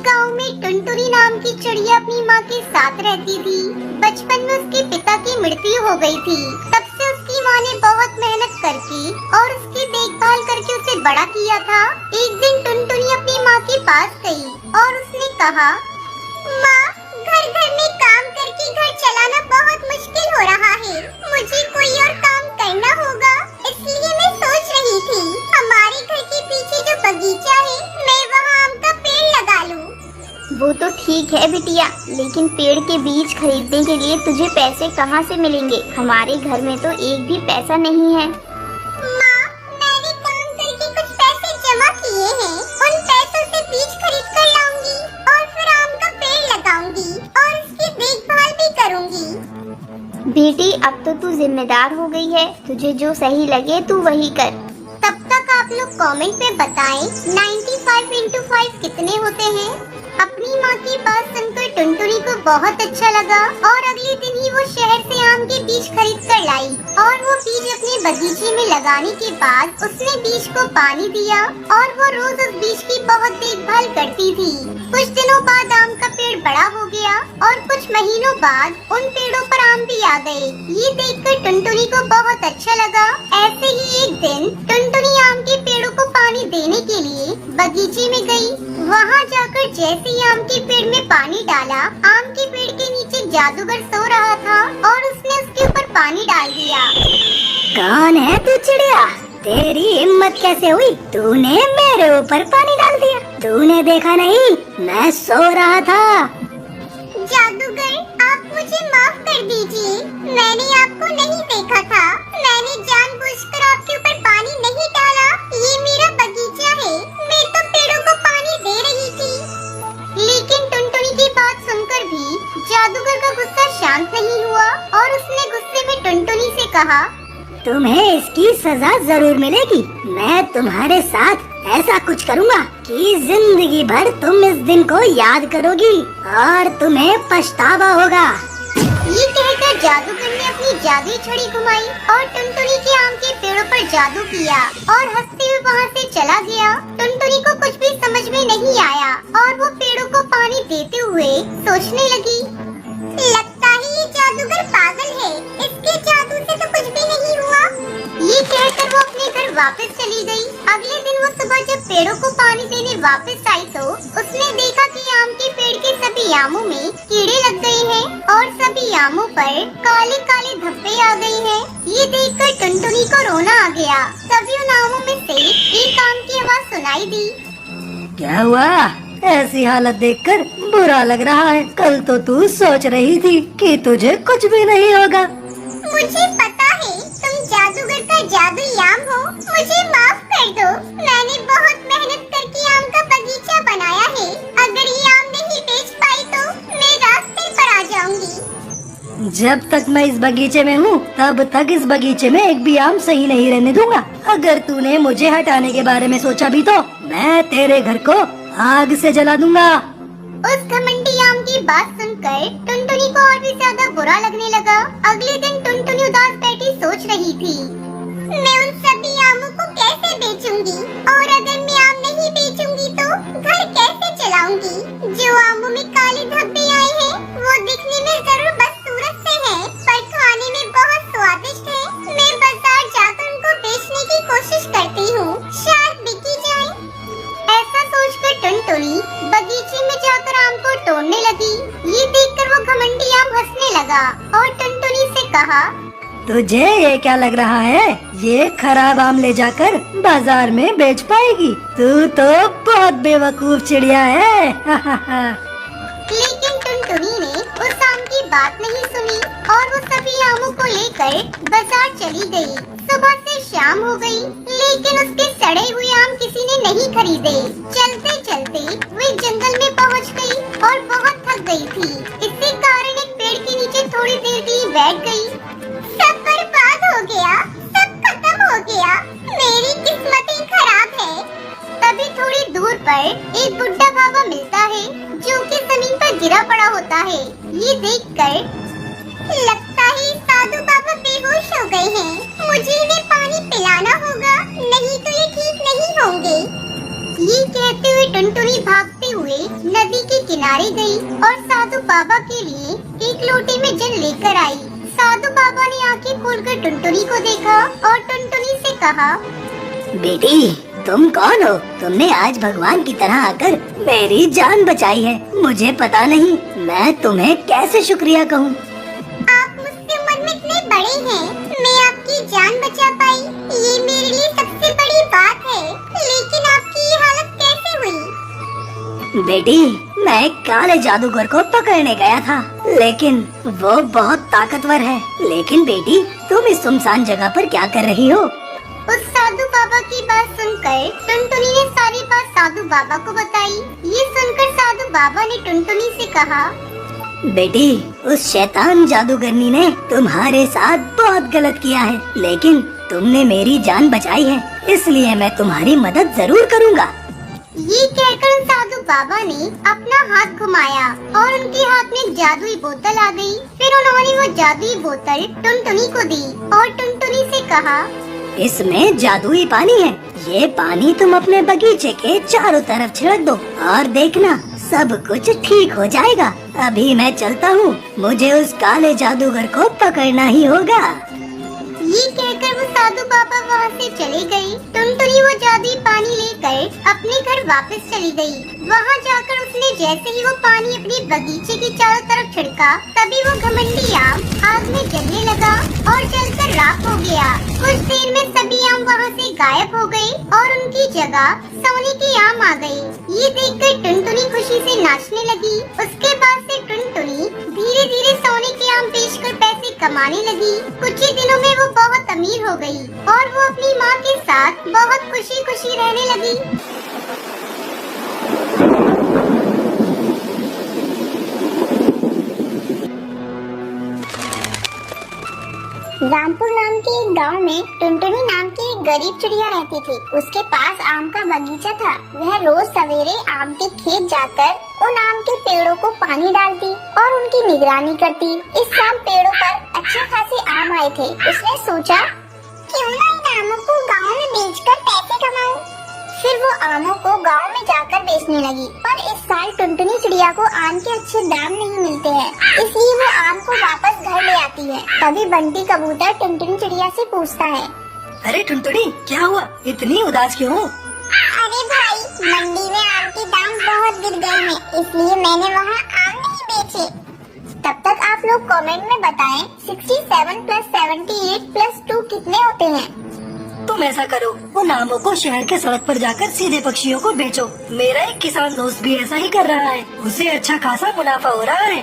गांव में टुनटुनी नाम की चिड़िया अपनी माँ के साथ रहती थी। बचपन में उसके पिता की मृत्यु हो गई थी। तब से उसकी माँ ने बहुत मेहनत करके और उसकी देखभाल करके उसे बड़ा किया था। एक दिन टुनटुनी अपनी माँ के पास गई और उसने कहा, माँ, घर घर में काम करके घर चलाना बहुत मुश्किल हो रहा है। मुझे कोई और काम करना होगा। इसलिए मैं सोच रही थी हमारे घर के पीछे जो बगीचा है मैं वहाँ आम का पेड़ लगा लूँ। वो तो ठीक है बिटिया, लेकिन पेड़ के बीज खरीदने के लिए तुझे पैसे कहाँ से मिलेंगे? हमारे घर में तो एक भी पैसा नहीं है। माँ, मैंने काम करके कुछ पैसे जमा किए हैं। उन पैसों से बीज खरीद कर लाऊंगी और फिर आम का पेड़ लगाऊंगी और उसकी देखभाल भी करूंगी। बेटी, अब तो तू जिम्मेदार हो गई है। तुझे जो सही लगे तू वही कर। तब तक आप लोग कमेंट में बताएं 95 into 5 कितने होते हैं। अपनी माँ की बात सुनकर टुनटुनी को बहुत अच्छा लगा और अगले दिन ही वो शहर से आम के बीज खरीद कर लाई और वो बीज अपने बगीचे में लगाने के बाद उसने बीज को पानी दिया और वो रोज उस बीज की बहुत देखभाल करती थी। कुछ दिनों बाद आम का पेड़ बड़ा हो गया और कुछ महीनों बाद उन पेड़ों पर आम भी आ गए। ये देखकर टुनटुनी को बहुत अच्छा लगा। ऐसे ही एक दिन टुनटुनी आम के पेड़ों को पानी देने के लिए बगीचे में गई। वहाँ जाकर जैसे ही आम के पेड़ में पानी डाला, आम के पेड़ के नीचे जादूगर सो रहा था और उसने उसके ऊपर पानी डाल दिया। कौन है तू चिड़िया? तेरी हिम्मत कैसे हुई? तूने मेरे ऊपर पानी डाल दिया। तूने देखा नहीं मैं सो रहा था। जादूगर, आप मुझे माफ कर दीजिए। मैंने आपको नहीं देखा था। मैंने जानबूझकर आपके ऊपर पानी नहीं डाला। ये मेरा बगीचा है। मैं तो पेड़ों को पानी दे रही थी। लेकिन टुनटुनी की बात सुनकर भी जादूगर का गुस्सा शांत नहीं हुआ और उसने गुस्से में टुनटुनी से कहा, तुम्हें इसकी सजा जरूर मिलेगी। मैं तुम्हारे साथ ऐसा कुछ करूँगा कि जिंदगी भर तुम इस दिन को याद करोगी और तुम्हें पछतावा होगा। ये कहकर जादूगर ने अपनी जादुई छड़ी घुमाई और टुनटुनी के आम के पेड़ों पर जादू किया और हंसते हुए वहाँ से चला गया। टुनटुनी को कुछ भी समझ में नहीं आया और वो पेड़ों को पानी देते हुए सोचने लगी, लगता है ये जादूगर पागल है। इसके जादू से तो कुछ भी नहीं हुआ। ये कहकर वो अपने घर वापस चली गई। अगले दिन वो सुबह जब पेड़ों को पानी देने वापस आई तो उसने देखा कि आम के पेड़ के सभी आमों में कीड़े लग गए हैं और सभी आमों पर काले काले धब्बे आ गए हैं। ये देखकर टुनटुनी को रोना आ गया। तभी उन आमों में से एक आम की आवाज सुनाई दी। क्या हुआ? ऐसी हालत देखकर बुरा लग रहा है। कल तो तू सोच रही थी कि तुझे कुछ भी नहीं होगा। मुझे पता है तुम जादूगर का जादुई आम हो। मुझे माफ कर दो। मैंने बहुत मेहनत करके आम का बगीचा बनाया है। अगर ये आम नहीं बेच पाई तो मैं रास्ते पर आ जाऊंगी। जब तक मैं इस बगीचे में हूँ तब तक इस बगीचे में एक भी आम सही नहीं रहने दूंगा। अगर तूने मुझे हटाने के बारे में सोचा भी तो मैं तेरे घर को आग से जला दूंगा। उस घमंडी आम की बात सुनकर टुनटुनी को और भी ज्यादा बुरा लगने लगा। अगले दिन टुनटुनी उदास बैठी सोच रही थी, मैं उन सभी आमों को कैसे बेचूंगी और अगर मैं आम नहीं बेचूंगी तो घर कैसे चलाऊंगी। जो आमों में काले धब्बे आए हैं वो दिखने में जरूर बदसूरत से हैं, पर खाने में बहुत स्वादिष्ट है। मैं बाजार जाकर उनको बेचने की कोशिश करती हूँ, शायद बिक ही जाए। ऐसा सोचकर टुनटुनी बगीचे में जाकर आम को तोड़ने लगी। ये देखकर वो घमंडी आम हंसने लगा और टुनटुनी से कहा, तुझे ये क्या लग रहा है? ये खराब आम ले जाकर बाजार में बेच पाएगी? तू तो बहुत बेवकूफ चिड़िया है। लेकिन टुनटुनी ने उस आम की बात नहीं सुनी और वो सभी आमों को लेकर बाजार चली गई। सुबह से शाम हो गई, लेकिन उसके सड़े हुए आम किसी ने नहीं खरीदे। चलते चलते वे जंगल में पहुंच गई और बहुत थक गई थी। इसी कारण एक पेड़ के नीचे थोड़ी देर के लिए बैठ गई। सब बर्बाद हो गया, सब खत्म हो गया। मेरी किस्मत ही खराब है। तभी थोड़ी दूर पर एक बुढ़ा बाबा मिलता है जो कि जमीन पर गिरा पड़ा होता है। ये देखकर लगता है साधु बाबा बेहोश हो गए हैं। मुझे इन्हें पानी पिलाना होगा, नहीं तो ये ठीक नहीं होंगे। ये कहते हुए टुनटुनी भागते हुए नदी के किनारे गई और साधु बाबा के लिए एक लोटे में जल लेकर आई। साधु बाबा ने आंखें खोलकर टुनटुनी को देखा और टुनटुनी से कहा, बेटी तुम कौन हो? तुमने आज भगवान की तरह आकर मेरी जान बचाई है। मुझे पता नहीं मैं तुम्हें कैसे शुक्रिया कहूँ। आप मुझसे उम्र में इतने बड़े हैं, मैं आपकी जान बचा पाई, ये मेरे लिए सबसे बड़ी बात है। लेकिन आपकी ये हालत कैसे हुई? बेटी मैं एक काले जादूगर को पकड़ने गया था, लेकिन वो बहुत ताकतवर है। लेकिन बेटी तुम इस सुनसान जगह पर क्या कर रही हो? उस साधु बाबा की बात सुनकर टुनटुनी ने सारी बात साधु बाबा को बताई। ये सुनकर साधु बाबा ने टुनटुनी से कहा, बेटी उस शैतान जादूगरनी ने तुम्हारे साथ बहुत गलत किया है, लेकिन तुमने मेरी जान बचाई है, इसलिए मैं तुम्हारी मदद जरूर करूँगा। ये कहकर उन साधु बाबा ने अपना हाथ घुमाया और उनके हाथ में एक जादुई बोतल आ गई। फिर उन्होंने वो जादुई बोतल टुनटुनी को दी और टुनटुनी से कहा, इसमें जादुई पानी है, ये पानी तुम अपने बगीचे के चारों तरफ छिड़क दो और देखना सब कुछ ठीक हो जाएगा। अभी मैं चलता हूँ, मुझे उस काले जादूगर को पकड़ना ही होगा। ये कहकर वो साधु बाबा वहाँ से चले गए। टुनटुनी वो जादुई पानी लेकर अपने घर वापस चली गई। वहाँ जाकर उसने जैसे ही वो पानी अपने बगीचे के चारों तरफ छिड़का, तभी वो घमंडी आम आग में जलने लगा और जलकर राख हो गया। कुछ देर में सभी आम वहाँ से गायब हो गए और उनकी जगह सोने के आम आ गए। ये देखकर टुनटुनी खुशी से नाचने लगी। उसके बाद से टुनटुनी धीरे धीरे सोने के आम बेचकर पैसे कमाने लगी। कुछ ही दिनों में वो बहुत अमीर हो गई और वो अपनी माँ के साथ बहुत खुशी खुशी रहने लगी। रामपुर नाम के एक गांव में टुनटुनी नाम की एक गरीब चिड़िया रहती थी। उसके पास आम का बगीचा था। वह रोज सवेरे आम के खेत जाकर उन आम के पेड़ों को पानी डालती और उनकी निगरानी करती। इस साल पेड़ों पर अच्छे खासे आम आए थे। उसने सोचा, क्यों ना इन आमों को गांव में बेचकर पैसे कमाऊं। फिर वो आमों को गांव में जाकर बेचने लगी। पर इस साल टुनटुनी चिड़िया को आम के अच्छे दाम नहीं मिलते हैं, इसलिए वो आम को वापस घर ले आती है। तभी बंटी कबूतर टुनटुनी चिड़िया से पूछता है, अरे टुनटुनी क्या हुआ, इतनी उदास क्यों हो? अरे भाई, मंडी में आम के दाम बहुत गिर गए हैं, इसलिए मैंने वहाँ आम नहीं बेचे। तब तक आप लोग कमेंट में बताएं 67 + 78 + 2 कितने होते हैं। तुम ऐसा करो, उन आमों को शहर के सड़क पर जाकर सीधे पक्षियों को बेचो। मेरा एक किसान दोस्त भी ऐसा ही कर रहा है, उसे अच्छा खासा मुनाफा हो रहा है।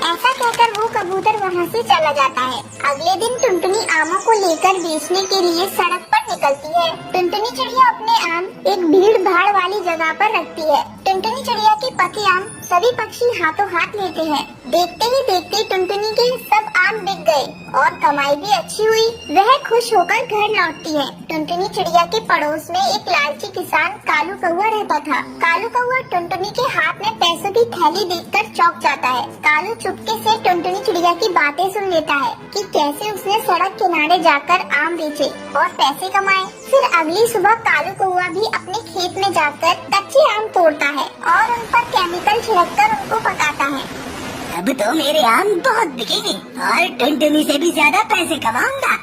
ऐसा कहकर वो कबूतर वहाँ से चला जाता है। अगले दिन टुनटुनी आमों को लेकर बेचने के लिए सड़क पर निकलती है। टुनटुनी चिड़िया अपने आम एक भीड़ भाड़ वाली जगह पर रखती है। टुनटुनी चिड़िया के पके आम सभी पक्षी हाथों हाथ लेते हैं। देखते ही देखते टुनटुनी के सब आम बिक गए और कमाई भी अच्छी हुई। वह खुश होकर घर लौटती है। टुनटुनी चिड़िया के पड़ोस में एक लालची किसान कालू कौआ रहता था। कालू कौआ टुनटुनी के हाथ में पैसों की थैली देखकर चौंक जाता है। कालू चुपके से टुनटुनी चिड़िया की बातें सुन लेता है कि कैसे उसने सड़क किनारे जाकर आम बेचे और पैसे कमाए। फिर अगली सुबह कालू कौआ भी अपने खेत में जाकर कच्चे आम तोड़ता है और उन पर केमिकल छिड़ककर उनको पकाता है। अब तो मेरे आम बहुत बिकेंगे और टुनटुनी से भी ज्यादा पैसे कमाऊंगा।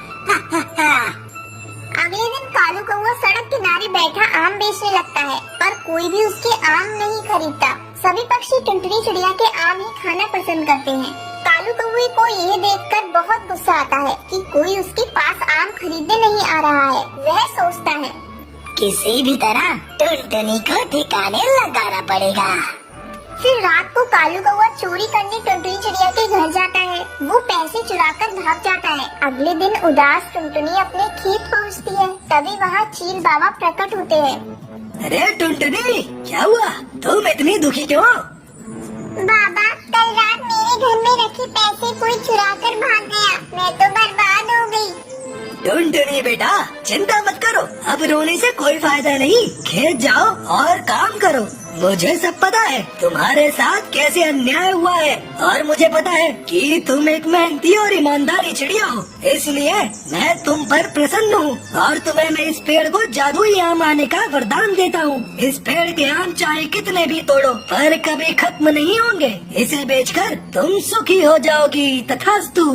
अगले दिन कालू कौआ सड़क किनारे बैठा आम बेचने लगता है, पर कोई भी उसके आम नहीं खरीदता। सभी पक्षी टुनटुनी चिड़िया के आम ही खाना पसंद करते हैं। कालू कौवे को ये देखकर बहुत गुस्सा आता है कि कोई उसके पास आम खरीदने नहीं आ रहा है। वह सोचता है, किसी भी तरह टुनटुनी को ठिकाने लगाना पड़ेगा। फिर रात को कालू कौआ चोरी करने टुनटुनी चिड़िया के घर जाता है। वो पैसे चुराकर भाग जाता है। अगले दिन उदास टुनटुनी अपने खेत पहुंचती है। तभी वहाँ चील बाबा प्रकट होते हैं। अरे टुनटुनी क्या हुआ, तुम इतनी दुखी क्यों हो? बाबा, कल रात मेरे घर में रखे पैसे कोई चुरा कर भाग गया। मैं तो बर्बाद हो गई। टुनटुनी बेटा, चिंता मत करो, अब रोने से कोई फायदा नहीं। खेत जाओ और काम करो। मुझे सब पता है तुम्हारे साथ कैसे अन्याय हुआ है, और मुझे पता है कि तुम एक मेहनती और ईमानदारी चिड़िया हो, इसलिए मैं तुम पर प्रसन्न हूँ और तुम्हें मैं इस पेड़ को जादुई आम आने का वरदान देता हूँ। इस पेड़ के आम चाहे कितने भी तोड़ो पर कभी खत्म नहीं होंगे। इसे बेचकर तुम सुखी हो जाओगी। तथास्तु।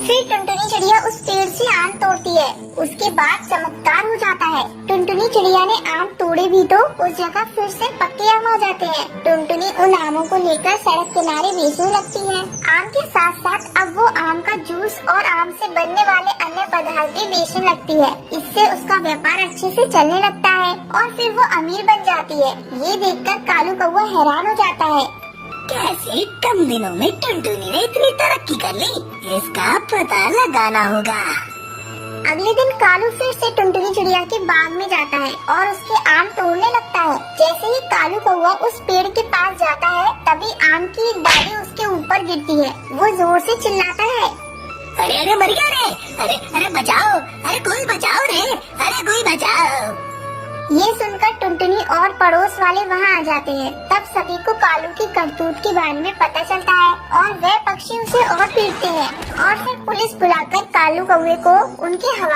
फिर टुनटुनी चिड़िया उस पेड़ से आम तोड़ती है। उसके बाद चमत्कार हो जाता है। टुनटुनी चिड़िया ने आम तोड़े भी तो उस जगह फिर से पक्के आम आ जाते हैं। टुनटुनी उन आमों को लेकर सड़क किनारे बेचने लगती है। आम के साथ साथ अब वो आम का जूस और आम से बनने वाले अन्य पदार्थ भी बेचने लगती है। इससे उसका व्यापार अच्छे से चलने लगता है और फिर वो अमीर बन जाती है। ये देखकर कालू कौवा हैरान हो जाता है। कैसे कम दिनों में टुनटुनी ने इतनी तरक्की कर ली, इसका पता लगाना होगा। अगले दिन कालू फिर से टुनटुनी चिड़िया के बाग में जाता है और उसके आम तोड़ने लगता है। जैसे ही कालू कौवा उस पेड़ के पास जाता है तभी आम की एक डाली उसके ऊपर गिरती है। वो जोर से चिल्लाता है, अरे अरे मर गया रे, अरे अरे बचाओ, अरे कोई बचाओ रे, अरे कोई बचाओ। ये सुनकर टुनटुनी और पड़ोस वाले वहाँ आ जाते हैं। तब सभी को कालू की करतूत के बारे में पता चलता है और वह पक्षी उसे और पीटते हैं और फिर पुलिस बुलाकर कालू कौवे को उनके हवाले